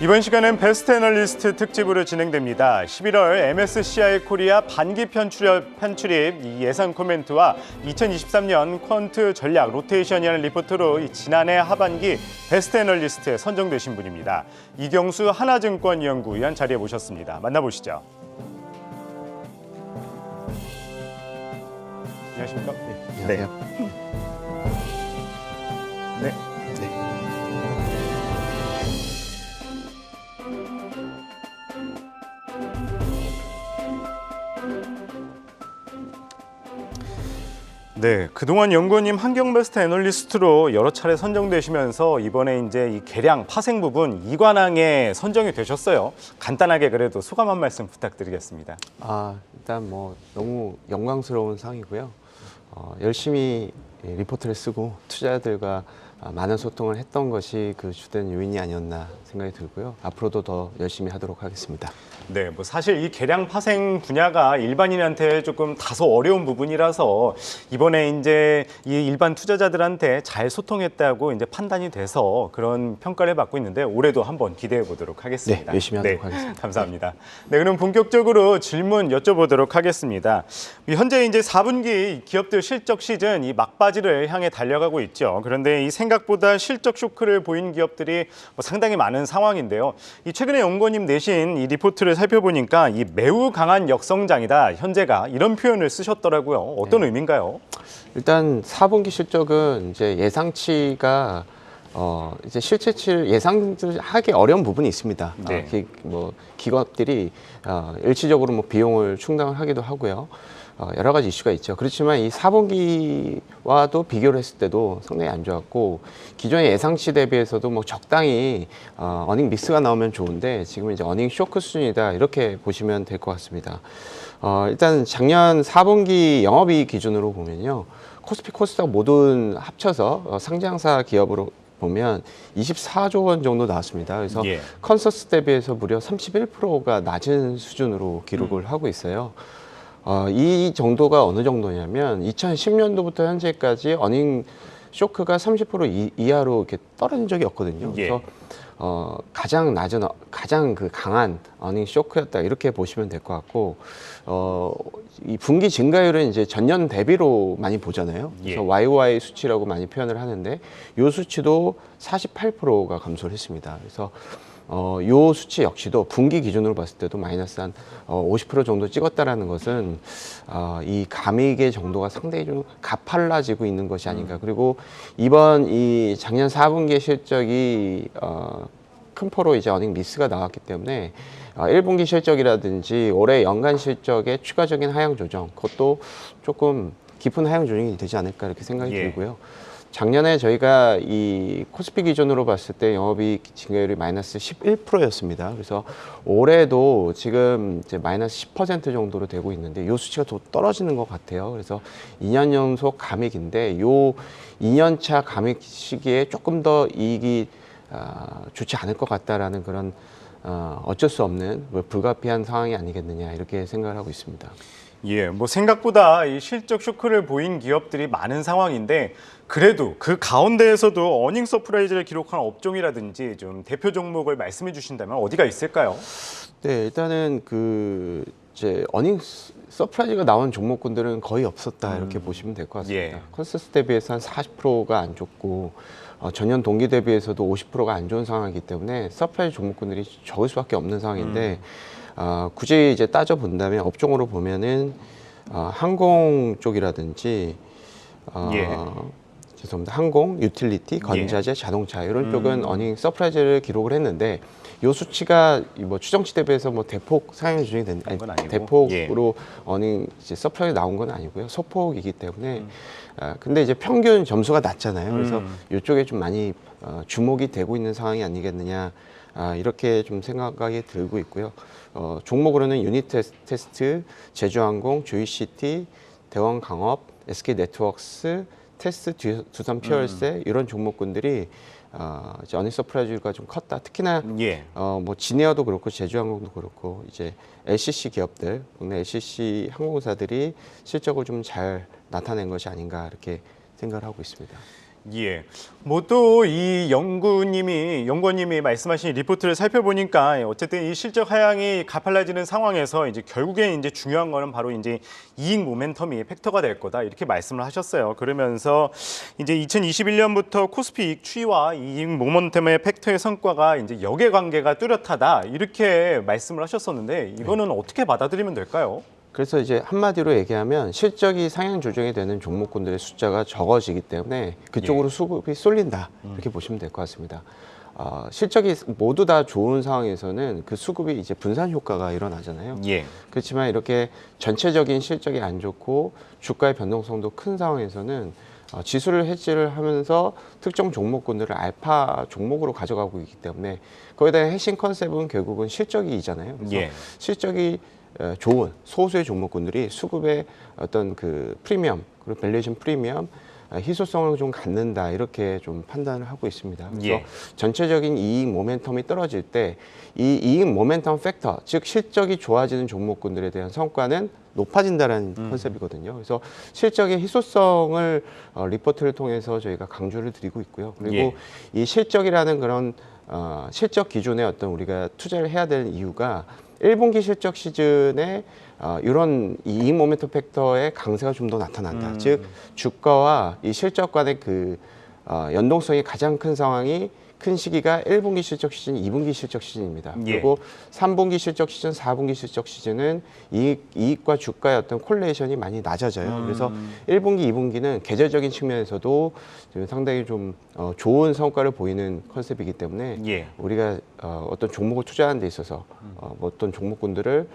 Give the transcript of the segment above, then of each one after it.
이번 시간은 베스트 애널리스트 특집으로 진행됩니다. 11월 MSCI 코리아 반기 편출입 예상 코멘트와 2023년 퀀트 전략 로테이션이라는 리포트로 지난해 하반기 베스트 애널리스트에 선정되신 분입니다. 이경수 하나증권 연구위원 자리에 모셨습니다. 만나보시죠. 안녕하십니까? 네. 네. 네, 그동안 연구원님 환경베스트 애널리스트로 여러 차례 선정되시면서 이번에 이제 이 개량 파생 부분 2관왕에 선정이 되셨어요. 간단하게 그래도 소감 한 말씀 부탁드리겠습니다. 일단 너무 영광스러운 상이고요. 열심히 리포트를 쓰고 투자자들과 많은 소통을 했던 것이 그 주된 요인이 아니었나 생각이 들고요. 앞으로도 더 열심히 하도록 하겠습니다. 네, 사실 이 개량 파생 분야가 일반인한테 조금 다소 어려운 부분이라서 이번에 이제 이 일반 투자자들한테 잘 소통했다고 이제 판단이 돼서 그런 평가를 받고 있는데 올해도 한번 기대해 보도록 하겠습니다. 네, 열심히 하도록 하겠습니다. 감사합니다. 네, 그럼 본격적으로 질문 여쭤보도록 하겠습니다. 현재 이제 4분기 기업들 실적 시즌 이 막바지를 향해 달려가고 있죠. 그런데 이 생각보다 실적 쇼크를 보인 기업들이 상당히 많은 상황인데요. 이 최근에 연구원님 내신 이 리포트를 살펴보니까 이 매우 강한 역성장이다 현재가 이런 표현을 쓰셨더라고요. 어떤 의미인가요? 일단 4분기 실적은 이제 예상치가 이제 실제치를 예상하기 어려운 부분이 있습니다. 네. 기업들이 일시적으로 비용을 충당을 하기도 하고요. 여러 가지 이슈가 있죠. 그렇지만 이 4분기와도 비교를 했을 때도 상당히 안 좋았고 기존의 예상치 대비해서도 적당히 어닝 믹스가 나오면 좋은데 지금 이제 어닝 쇼크 수준이다 이렇게 보시면 될 것 같습니다. 일단 작년 4분기 영업이익 기준으로 보면요. 코스피 코스닥 모두 합쳐서 상장사 기업으로 보면 24조 원 정도 나왔습니다. 그래서 컨센서스 대비해서 무려 31%가 낮은 수준으로 기록을 하고 있어요. 이 정도가 어느 정도냐면 2010년도부터 현재까지 어닝 쇼크가 30% 이하로 이렇게 떨어진 적이 없거든요. 그래서 가장 강한 어닝 쇼크였다 이렇게 보시면 될 것 같고 이 분기 증가율은 이제 전년 대비로 많이 보잖아요. 그래서 YOY 수치라고 많이 표현을 하는데 이 수치도 48%가 감소를 했습니다. 그래서 요 수치 역시도 분기 기준으로 봤을 때도 마이너스 한 50% 정도 찍었다라는 것은 이 감익의 정도가 상당히 좀 가팔라지고 있는 것이 아닌가. 그리고 이번 이 작년 4분기 실적이 큰 포로 이제 어닝 미스가 나왔기 때문에 1분기 실적이라든지 올해 연간 실적의 추가적인 하향 조정, 그것도 조금 깊은 하향 조정이 되지 않을까 이렇게 생각이 들고요. 작년에 저희가 이 코스피 기준으로 봤을 때 영업이익 증가율이 마이너스 11%였습니다. 그래서 올해도 지금 이제 마이너스 10% 정도로 되고 있는데 이 수치가 더 떨어지는 것 같아요. 그래서 2년 연속 감익인데 요 2년차 감익 시기에 조금 더 이익이 좋지 않을 것 같다라는 그런 어쩔 수 없는 불가피한 상황이 아니겠느냐 이렇게 생각을 하고 있습니다. 예, 생각보다 이 실적 쇼크를 보인 기업들이 많은 상황인데 그래도 그 가운데에서도 어닝 서프라이즈를 기록한 업종이라든지 좀 대표 종목을 말씀해 주신다면 어디가 있을까요? 네, 일단은 이제 어닝 서프라이즈가 나온 종목군들은 거의 없었다 이렇게 보시면 될 것 같습니다. 컨센서스 대비해서 한 40%가 안 좋고 전년 동기 대비해서도 50%가 안 좋은 상황이기 때문에 서프라이즈 종목군들이 적을 수밖에 없는 상황인데 굳이 이제 따져 본다면 업종으로 보면은 항공 쪽이라든지 죄송합니다. 항공, 유틸리티, 건자재, 자동차 이런 쪽은 어닝 서프라이즈를 기록을 했는데 이 수치가 추정치 대비해서 대폭 상향 조정이 된 대폭으로 어닝 이제 서프라이즈 나온 건 아니고요. 소폭이기 때문에 근데 이제 평균 점수가 낮잖아요. 그래서 이쪽에 좀 많이 주목이 되고 있는 상황이 아니겠느냐 이렇게 좀 생각이 들고 있고요. 종목으로는 유니테스트, 제주항공, 주이시티, 대원강업, SK네트워크스, 테스트, 두산 퓨얼셀 이런 종목군들이 이제 어닝 서프라이즈가 좀 컸다. 특히나 진에어도 그렇고 제주항공도 그렇고 이제 LCC 기업들, 국내 LCC 항공사들이 실적을 좀 잘 나타낸 것이 아닌가 이렇게 생각을 하고 있습니다. 예. 뭐 또 이 연구원님이 말씀하신 리포트를 살펴보니까 어쨌든 이 실적 하향이 가팔라지는 상황에서 이제 결국엔 이제 중요한 거는 바로 이제 이익 모멘텀이 팩터가 될 거다 이렇게 말씀을 하셨어요. 그러면서 이제 2021년부터 코스피 이익 추이와 이익 모멘텀의 팩터의 성과가 이제 역의 관계가 뚜렷하다 이렇게 말씀을 하셨었는데 이거는 어떻게 받아들이면 될까요? 그래서 이제 한마디로 얘기하면 실적이 상향 조정이 되는 종목군들의 숫자가 적어지기 때문에 그쪽으로 수급이 쏠린다 이렇게 보시면 될 것 같습니다. 실적이 모두 다 좋은 상황에서는 그 수급이 이제 분산 효과가 일어나잖아요. 예. 그렇지만 이렇게 전체적인 실적이 안 좋고 주가의 변동성도 큰 상황에서는 지수를 해지를 하면서 특정 종목군들을 알파 종목으로 가져가고 있기 때문에 거기다 핵심 컨셉은 결국은 실적이잖아요. 그래서 예. 실적이 좋은 소수의 종목군들이 수급의 어떤 그 프리미엄 그리고 밸류에이션 프리미엄 희소성을 좀 갖는다 이렇게 좀 판단을 하고 있습니다. 그래서 예. 전체적인 이익 모멘텀이 떨어질 때 이 이익 모멘텀 팩터 즉 실적이 좋아지는 종목군들에 대한 성과는 높아진다는 컨셉이거든요. 그래서 실적의 희소성을 리포트를 통해서 저희가 강조를 드리고 있고요. 그리고 예. 이 실적이라는 그런 실적 기준에 어떤 우리가 투자를 해야 되는 이유가 1분기 실적 시즌에 이런 이익 모멘텀 팩터의 강세가 좀 더 나타난다. 즉 주가와 이 실적 간의 그 연동성이 가장 큰 상황이 큰 시기가 1분기 실적 시즌, 2분기 실적 시즌입니다. 예. 그리고 3분기 실적 시즌, 4분기 실적 시즌은 이익과 주가의 어떤 콜레이션이 많이 낮아져요. 그래서 1분기, 2분기는 계절적인 측면에서도 지금 상당히 좀 좋은 성과를 보이는 컨셉이기 때문에 예. 우리가 어떤 종목을 투자하는 데 있어서 뭐 어떤 종목군들을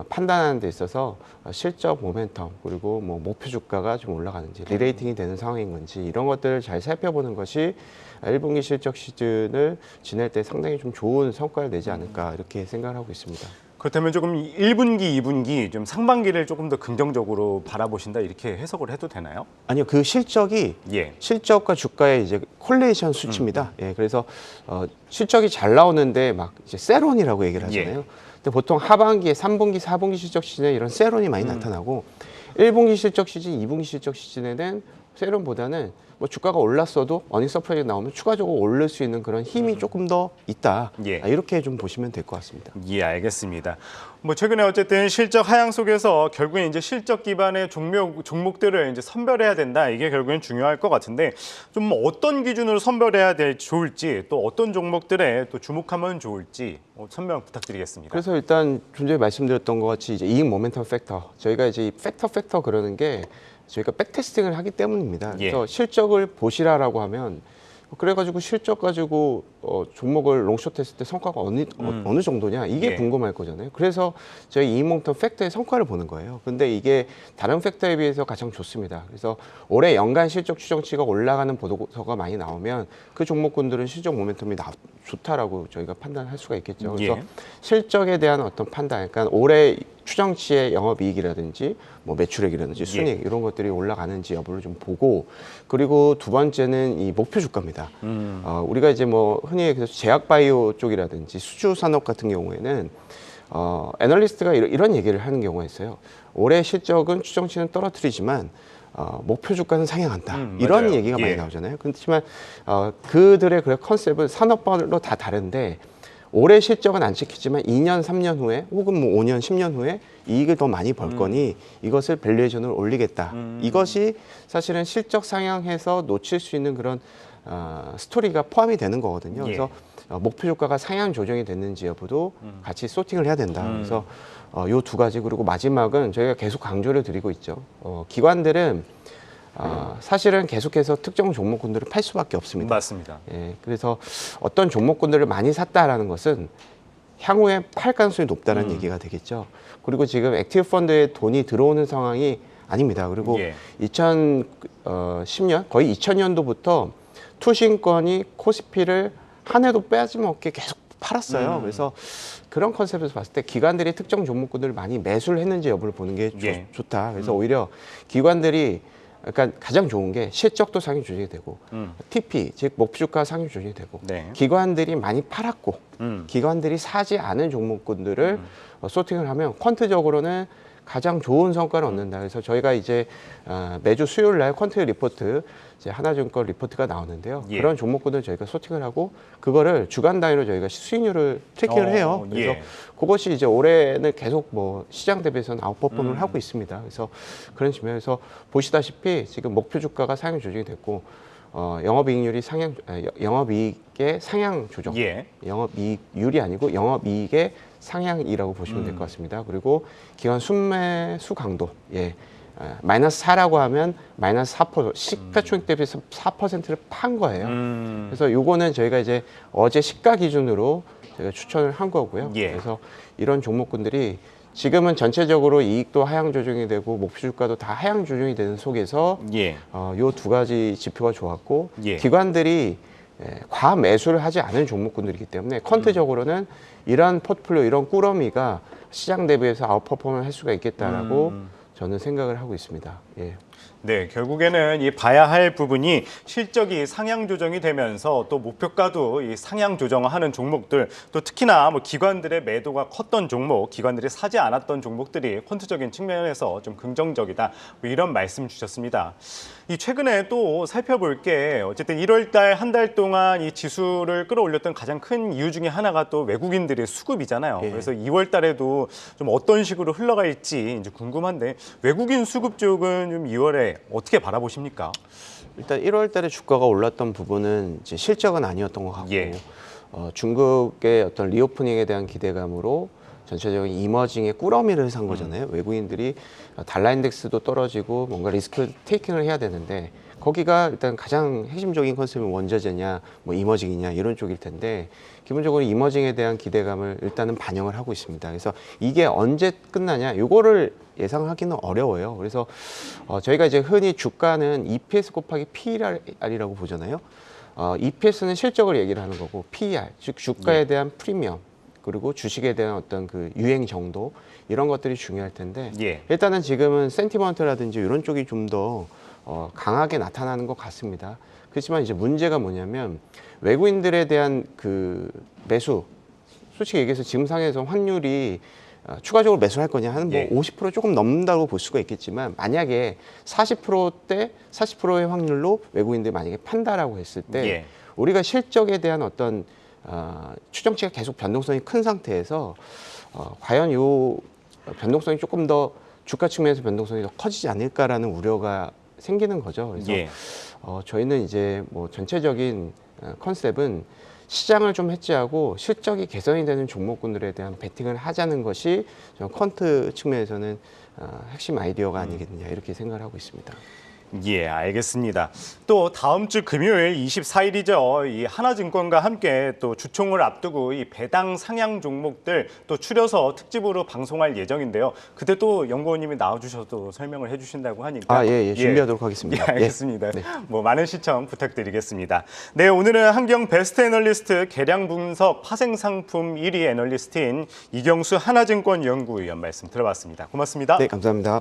판단하는 데 있어서 실적 모멘텀 그리고 뭐 목표 주가가 좀 올라가는지 리레이팅이 되는 상황인 건지 이런 것들을 잘 살펴보는 것이 1분기 실적 시즌을 지낼 때 상당히 좀 좋은 성과를 내지 않을까 이렇게 생각을 하고 있습니다. 그렇다면 조금 1분기, 2분기 좀 상반기를 조금 더 긍정적으로 바라보신다 이렇게 해석을 해도 되나요? 아니요, 그 실적이 예. 실적과 주가의 이제 콜레이션 수치입니다. 예, 그래서 실적이 잘 나오는데 막 이제 세론이라고 얘기를 하잖아요. 근데 보통 하반기에 3분기, 4분기 실적 시즌에 이런 세론이 많이 나타나고 1분기 실적 시즌, 2분기 실적 시즌에는 세론보다는 뭐 주가가 올랐어도 어닝 서프라이즈 나오면 추가적으로 오를 수 있는 그런 힘이 조금 더 있다. 예. 이렇게 좀 보시면 될 것 같습니다. 예, 알겠습니다. 뭐 최근에 어쨌든 실적 하향 속에서 결국엔 이제 실적 기반의 종목들을 이제 선별해야 된다. 이게 결국엔 중요할 것 같은데 좀 어떤 기준으로 선별해야 좋을지 또 어떤 종목들에 또 주목하면 좋을지 설명 부탁드리겠습니다. 그래서 일단 좀 전에 말씀드렸던 것 같이 이제 이익 모멘텀 팩터 저희가 이제 이 팩터 그러는 게 저희가 백테스팅을 하기 때문입니다. 예. 그래서 실적을 보시라라고 하면 그래가지고 실적 가지고 종목을 롱숏 했을 때 성과가 어느 정도냐 이게 예. 궁금할 거잖아요. 그래서 저희 이익 모멘텀 팩터의 성과를 보는 거예요. 근데 이게 다른 팩터에 비해서 가장 좋습니다. 그래서 올해 연간 실적 추정치가 올라가는 보고서가 많이 나오면 그 종목군들은 실적 모멘텀이 좋다라고 저희가 판단할 수가 있겠죠. 그래서 예. 실적에 대한 어떤 판단, 그러니까 올해 추정치의 영업이익이라든지 뭐 매출액이라든지 순이익 이런 것들이 올라가는지 여부를 좀 보고 그리고 두 번째는 이 목표 주가입니다. 우리가 이제 뭐 흔히 얘기해서 제약바이오 쪽이라든지 수주 산업 같은 경우에는 애널리스트가 이런 얘기를 하는 경우가 있어요. 올해 실적은 추정치는 떨어뜨리지만 목표 주가는 상향한다. 이런 맞아요. 얘기가 많이 예. 나오잖아요. 그렇지만 그들의 그 컨셉은 산업별로 다 다른데 올해 실적은 안 지키지만 2년, 3년 후에 혹은 뭐 5년, 10년 후에 이익을 더 많이 벌 거니 이것을 밸류에이션을 올리겠다. 이것이 사실은 실적 상향해서 놓칠 수 있는 그런 스토리가 포함이 되는 거거든요. 그래서 목표 주가가 상향 조정이 됐는지 여부도 같이 소팅을 해야 된다. 그래서 요 두 가지 그리고 마지막은 저희가 계속 강조를 드리고 있죠. 기관들은 사실은 계속해서 특정 종목군들을 팔 수밖에 없습니다. 맞습니다. 예, 그래서 어떤 종목군들을 많이 샀다라는 것은 향후에 팔 가능성이 높다는 얘기가 되겠죠. 그리고 지금 액티브 펀드에 돈이 들어오는 상황이 아닙니다. 그리고 예. 2010년 거의 2000년도부터 투신권이 코스피를 한 해도 빼짐없게 계속 팔았어요. 그래서 그런 컨셉에서 봤을 때 기관들이 특정 종목군들을 많이 매수를 했는지 여부를 보는 게 예. 좋다. 그래서 오히려 기관들이 그러니까 가장 좋은 게 실적도 상위 조정이 되고 TP 즉 목표주가 상위 조정이 되고 네. 기관들이 많이 팔았고 기관들이 사지 않은 종목군들을 소팅을 하면 퀀트적으로는 가장 좋은 성과를 얻는다. 그래서 저희가 이제 매주 수요일 날 퀀트 리포트, 이제 하나증권 리포트가 나오는데요. 예. 그런 종목군을 저희가 소팅을 하고 그거를 주간 단위로 저희가 수익률을 트래킹을 해요. 그래서 예. 그것이 이제 올해는 계속 뭐 시장 대비해서는 아웃퍼폼을 하고 있습니다. 그래서 그런 측면에서 보시다시피 지금 목표 주가가 상향 조정이 됐고 영업이익률이 영업이익의 상향 조정, 예. 영업이익률이 아니고 영업이익의 상향이라고 보시면 될 것 같습니다. 그리고 기관 순매수 강도, 마이너스 4라고 하면 마이너스 4%, 시가총액 대비해서 4%를 판 거예요. 그래서 요거는 저희가 이제 어제 시가 기준으로 제가 추천을 한 거고요. 예. 그래서 이런 종목군들이 지금은 전체적으로 이익도 하향 조정이 되고 목표 주가도 다 하향 조정이 되는 속에서 예. 요 두 가지 지표가 좋았고 예. 기관들이 과매수를 하지 않은 종목군들이기 때문에 퀀트적으로는 이런 포트폴리오, 이런 꾸러미가 시장 대비해서 아웃퍼폼을 할 수가 있겠다라고 저는 생각을 하고 있습니다. 예. 네, 결국에는 이 봐야 할 부분이 실적이 상향 조정이 되면서 또 목표가도 이 상향 조정하는 종목들, 또 특히나 뭐 기관들의 매도가 컸던 종목, 기관들이 사지 않았던 종목들이 퀀트적인 측면에서 좀 긍정적이다. 뭐 이런 말씀 주셨습니다. 이 최근에 또 살펴볼 게 어쨌든 1월 달 한 달 동안 이 지수를 끌어올렸던 가장 큰 이유 중에 하나가 또 외국인들의 수급이잖아요. 예. 그래서 2월 달에도 좀 어떤 식으로 흘러갈지 이제 궁금한데 외국인 수급 쪽은 좀 2월에 어떻게 바라보십니까? 일단 1월 달에 주가가 올랐던 부분은 이제 실적은 아니었던 것 같고 예. 중국의 어떤 리오프닝에 대한 기대감으로 전체적인 이머징의 꾸러미를 산 거잖아요. 외국인들이 달러 인덱스도 떨어지고 뭔가 리스크 테이킹을 해야 되는데 거기가 일단 가장 핵심적인 컨셉은 원자재냐, 뭐 이머징이냐 이런 쪽일 텐데 기본적으로 이머징에 대한 기대감을 일단은 반영을 하고 있습니다. 그래서 이게 언제 끝나냐, 요거를 예상하기는 어려워요. 그래서 저희가 이제 흔히 주가는 EPS 곱하기 PER이라고 보잖아요. EPS는 실적을 얘기를 하는 거고 PER, 즉 주가에 대한 프리미엄, 그리고 주식에 대한 어떤 그 유행 정도 이런 것들이 중요할 텐데 예. 일단은 지금은 센티먼트라든지 이런 쪽이 좀 더 강하게 나타나는 것 같습니다. 그렇지만 이제 문제가 뭐냐면 외국인들에 대한 그 매수, 솔직히 얘기해서 지금 상황에서 환율이 추가적으로 매수할 거냐 하는 뭐 예. 50% 조금 넘는다고 볼 수가 있겠지만 만약에 40%대 40%의 확률로 외국인들이 만약에 판다라고 했을 때 예. 우리가 실적에 대한 어떤 추정치가 계속 변동성이 큰 상태에서 과연 요 변동성이 조금 더 주가 측면에서 변동성이 더 커지지 않을까라는 우려가 생기는 거죠. 그래서 예. 저희는 이제 뭐 전체적인 컨셉은 시장을 좀 해지하고 실적이 개선이 되는 종목군들에 대한 베팅을 하자는 것이 퀀트 측면에서는 핵심 아이디어가 아니겠느냐 이렇게 생각을 하고 있습니다. 예, 알겠습니다. 또 다음 주 금요일 24일이죠. 이 하나증권과 함께 또 주총을 앞두고 이 배당 상향 종목들 또 추려서 특집으로 방송할 예정인데요. 그때 또 연구원님이 나와주셔서 설명을 해주신다고 하니까 예, 준비하도록 하겠습니다. 예, 알겠습니다. 네. 뭐 많은 시청 부탁드리겠습니다. 네, 오늘은 한경 베스트 애널리스트 계량 분석 파생 상품 1위 애널리스트인 이경수 하나증권 연구위원 말씀 들어봤습니다. 고맙습니다. 네, 감사합니다.